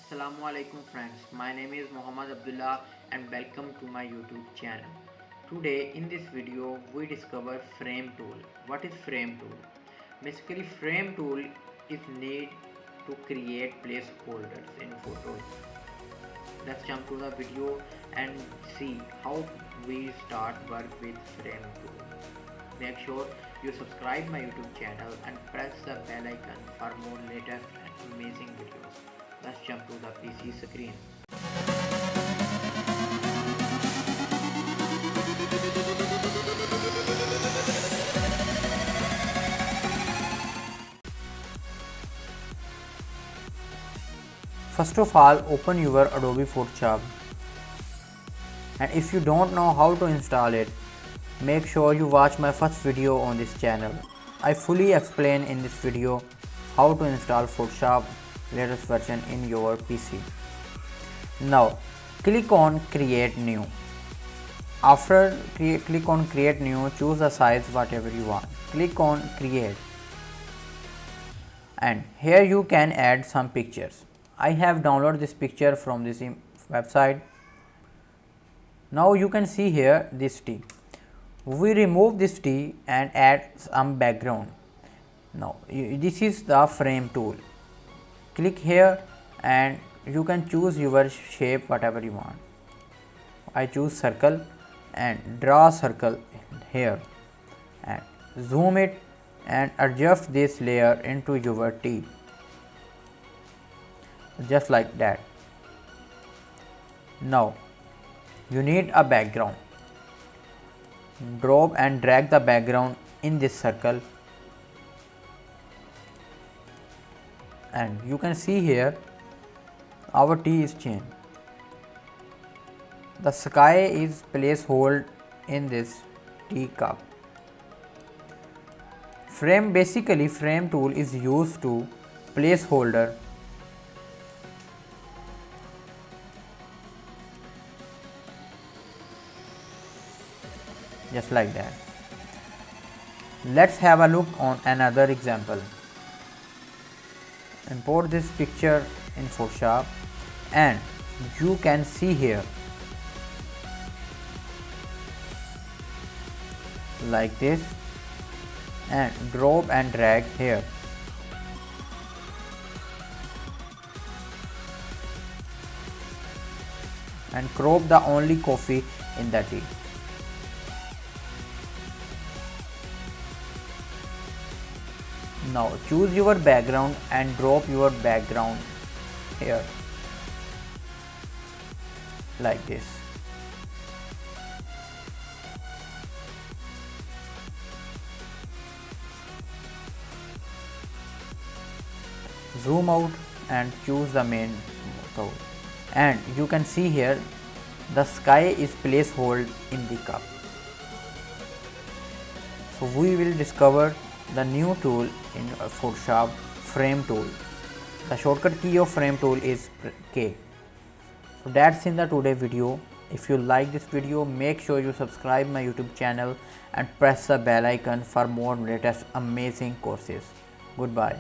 Assalamu alaikum friends, my name is Muhammad Abdullah and welcome to my YouTube channel. Today in this video we discover frame tool. What is frame tool? Basically frame tool is need to create placeholders in photos. Let's jump to the video and see how we start work with frame tool. Make sure you subscribe my YouTube channel and press the bell icon for more latest and amazing videos. Let's jump to the PC screen. First of all, open your Adobe Photoshop, and if you don't know how to install it, make sure you watch my first video on this channel. I fully explain in this video how to install Photoshop latest version in your PC. Now click on create new. After click on create new, choose the size whatever you want. Click on create, and here you can add some pictures. I have downloaded this picture from this website. Now you can see here this T. We remove this T and add some background. Now this is the frame tool. Click here and you can choose your shape whatever you want. I choose circle and draw a circle here and zoom it and adjust this layer into your T, just like that. Now you need a background. Drop and drag the background in this circle, and you can see here our T is changed. The sky is placed hold in this T cup. Basically frame tool is used to place holder just like that. Let's have a look on another example. Import this picture in Photoshop and you can see here like this, and drop and drag here. And crop the only coffee in the tea. Now choose your background and drop your background here like this. Zoom out and choose the main tool, and you can see here the sky is placed hold in the cup. So we will discover the new tool in Photoshop, frame tool. The shortcut key of frame tool is K. So that's in the today video. If you like this video, make sure you subscribe my YouTube channel and press the bell icon for more latest amazing courses. Goodbye.